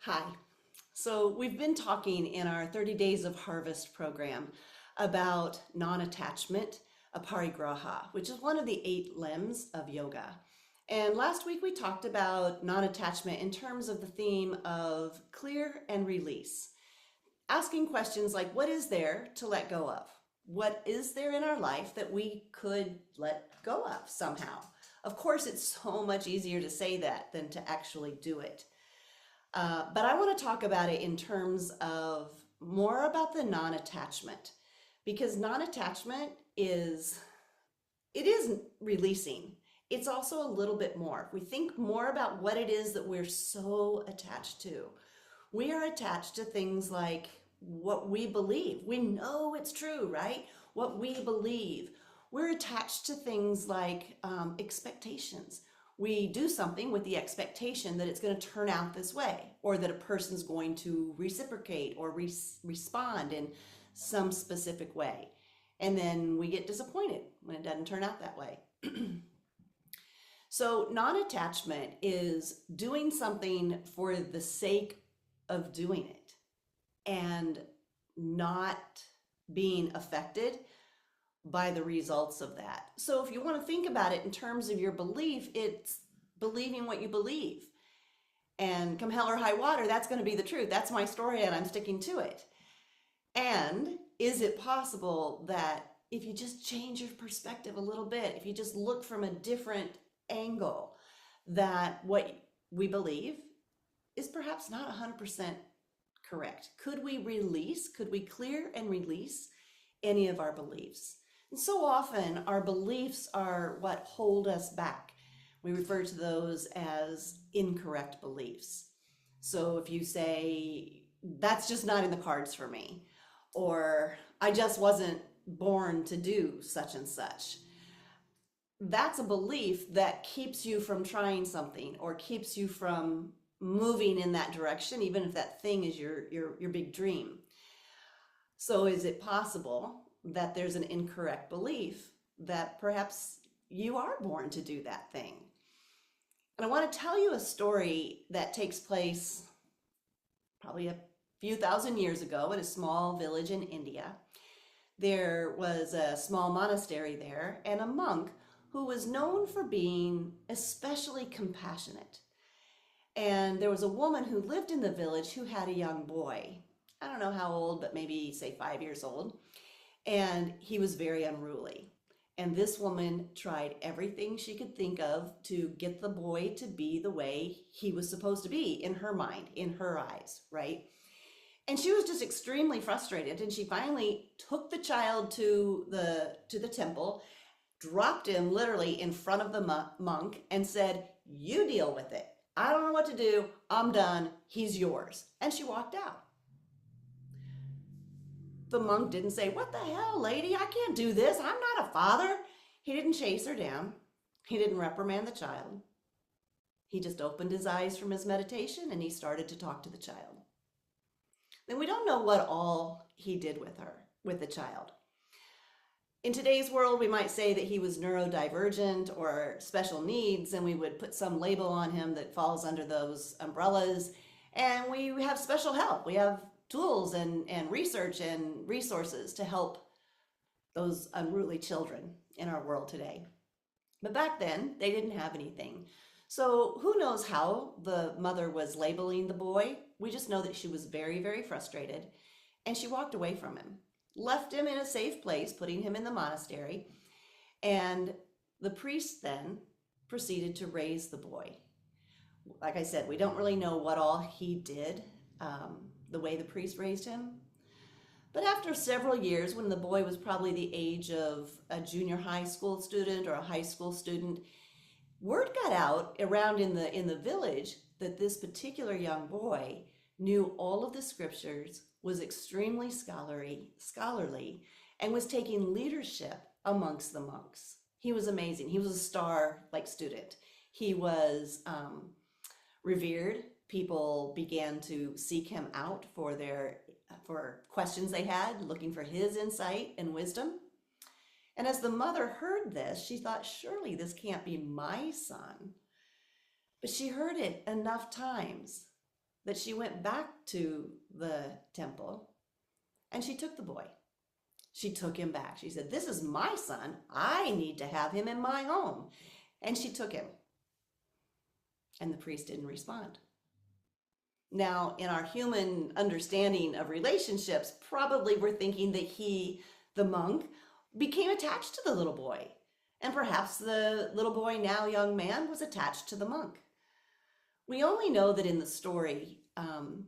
Hi. So we've been talking in our 30 Days of Harvest program about non-attachment, aparigraha, which is one of the 8 limbs of yoga. And last week we talked about non-attachment in terms of the theme of clear and release, asking questions like, what is there to let go of? What is there in our life that we could let go of somehow? Of course, it's so much easier to say that than to actually do it. But I want to talk about it in terms of more about the non-attachment, because non-attachment is releasing. It's also a little bit more. If we think more about what it is that we're so attached to, we are attached to things like what we believe. We know it's true, right? What we believe. We're attached to things like expectations. We do something with the expectation that it's going to turn out this way, or that a person's going to reciprocate or respond in some specific way. And then we get disappointed when it doesn't turn out that way. So non-attachment is doing something for the sake of doing it and not being affected by the results of that. So if you want to think about it in terms of your belief, it's believing what you believe. And come hell or high water, that's going to be the truth. That's my story and I'm sticking to it. And is it possible that if you just change your perspective a little bit, if you just look from a different angle, that what we believe is perhaps not 100% correct? Could we clear and release any of our beliefs? And so often our beliefs are what hold us back. We refer to those as incorrect beliefs. So if you say, that's just not in the cards for me, or I just wasn't born to do such and such, that's a belief that keeps you from trying something or keeps you from moving in that direction, even if that thing is your big dream. So is it possible that there's an incorrect belief that perhaps you are born to do that thing? And I want to tell you a story that takes place probably a few thousand years ago in a small village in India. There was a small monastery there and a monk who was known for being especially compassionate. And there was a woman who lived in the village who had a young boy. I don't know how old, but maybe say 5 years old. And he was very unruly. And this woman tried everything she could think of to get the boy to be the way he was supposed to be in her mind, in her eyes, right? And she was just extremely frustrated. And she finally took the child to the temple, dropped him literally in front of the monk and said, "You deal with it. I don't know what to do. I'm done. He's yours." And she walked out. The monk didn't say, "What the hell, lady? I can't do this. I'm not a father." He didn't chase her down. He didn't reprimand the child. He just opened his eyes from his meditation and he started to talk to the child. Then we don't know what all he did with the child. In today's world, we might say that he was neurodivergent or special needs, and we would put some label on him that falls under those umbrellas. And we have special help. We have tools and research and resources to help those unruly children in our world today. But back then, they didn't have anything. So who knows how the mother was labeling the boy? We just know that she was very, very frustrated, and she walked away from him, left him in a safe place, putting him in the monastery. And the priest then proceeded to raise the boy. Like I said, we don't really know what all he did, the way the priest raised him. But after several years, when the boy was probably the age of a junior high school student or a high school student, word got out around in the village that this particular young boy knew all of the scriptures, was extremely scholarly, and was taking leadership amongst the monks. He was amazing. He was a star-like student. He was revered. People began to seek him out for questions they had, looking for his insight and wisdom. And as the mother heard this, she thought, surely this can't be my son. But she heard it enough times that she went back to the temple and she took the boy. She took him back. She said, "This is my son. I need to have him in my home." And she took him. And the priest didn't respond. Now, in our human understanding of relationships, probably we're thinking that he, the monk, became attached to the little boy. And perhaps the little boy, now young man, was attached to the monk. We only know that in the story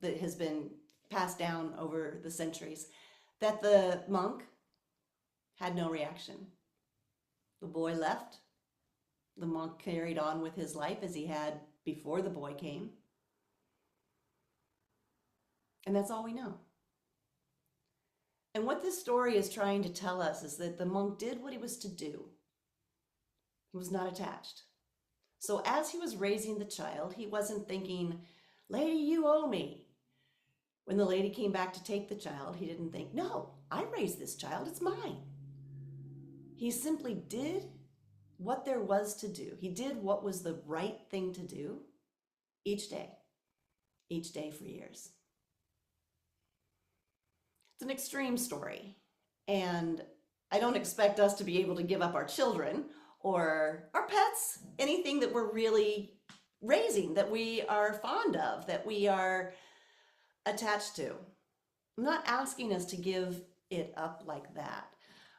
that has been passed down over the centuries, that the monk had no reaction. The boy left. The monk carried on with his life as he had before the boy came. And that's all we know. And what this story is trying to tell us is that the monk did what he was to do. He was not attached. So as he was raising the child, he wasn't thinking, "Lady, you owe me." When the lady came back to take the child, he didn't think, "No, I raised this child, it's mine." He simply did what there was to do. He did what was the right thing to do each day for years. It's an extreme story, and I don't expect us to be able to give up our children or our pets, anything that we're really raising, that we are fond of, that we are attached to. I'm not asking us to give it up like that.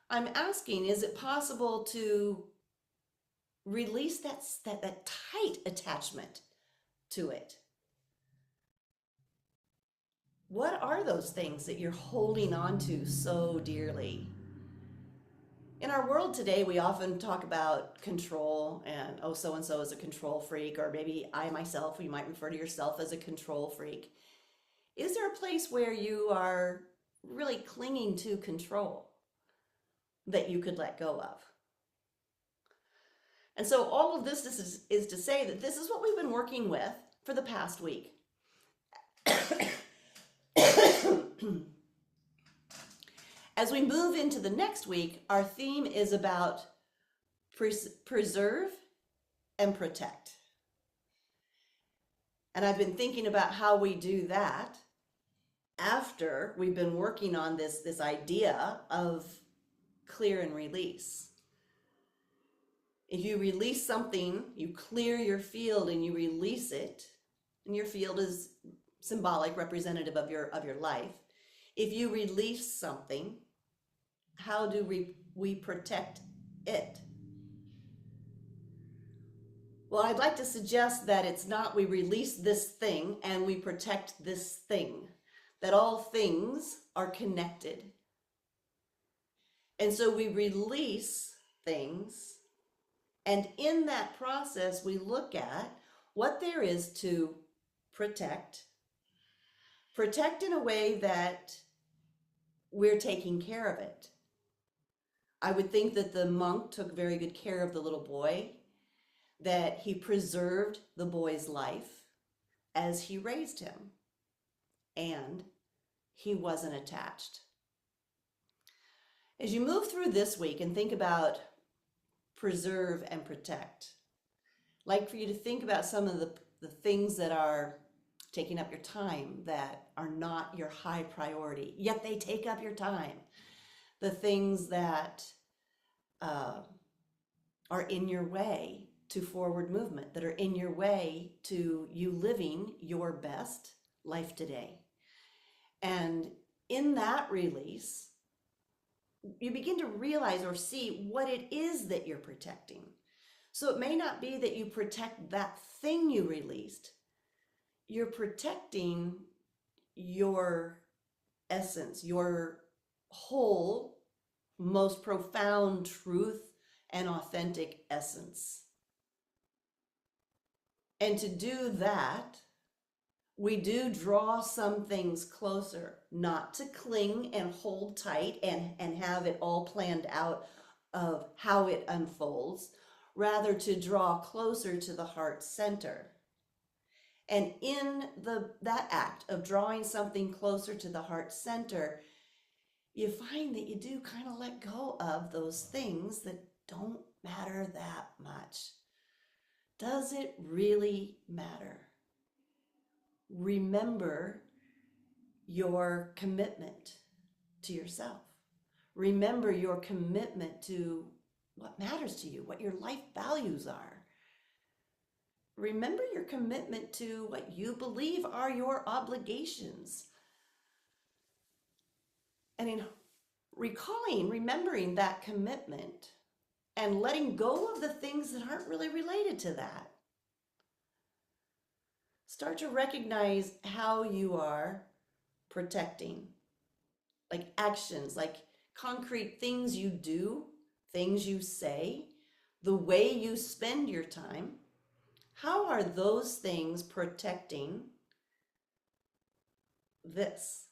I'm asking, is it possible to release that tight attachment to it? What are those things that you're holding on to so dearly? In our world today, we often talk about control and, oh, so-and-so is a control freak, or maybe I myself, you might refer to yourself as a control freak. Is there a place where you are really clinging to control that you could let go of? And so all of this is to say that this is what we've been working with for the past week. As we move into the next week, our theme is about preserve and protect. And I've been thinking about how we do that after we've been working on this idea of clear and release. If you release something, you clear your field and you release it, and your field is symbolic, representative of your life. If you release something, how do we protect it? Well, I'd like to suggest that it's not we release this thing and we protect this thing, that all things are connected. And so we release things, and in that process, we look at what there is to protect in a way that we're taking care of it. I would think that the monk took very good care of the little boy, that he preserved the boy's life as he raised him, and he wasn't attached. As you move through this week and think about preserve and protect, I'd like for you to think about some of the things that are taking up your time, that are not your high priority, yet they take up your time. The things that are in your way to forward movement, that are in your way to you living your best life today. And in that release, you begin to realize or see what it is that you're protecting. So it may not be that you protect that thing you released. You're protecting your essence, your whole, most profound truth and authentic essence. And to do that, we do draw some things closer, not to cling and hold tight and have it all planned out of how it unfolds, rather to draw closer to the heart center. And in that act of drawing something closer to the heart center, you find that you do kind of let go of those things that don't matter that much. Does it really matter? remember your commitment to yourself. Remember your commitment to what matters to you, what your life values are. Remember your commitment to what you believe are your obligations. And in remembering that commitment and letting go of the things that aren't really related to that, start to recognize how you are protecting, like actions, like concrete things you do, things you say, the way you spend your time. How are those things protecting this?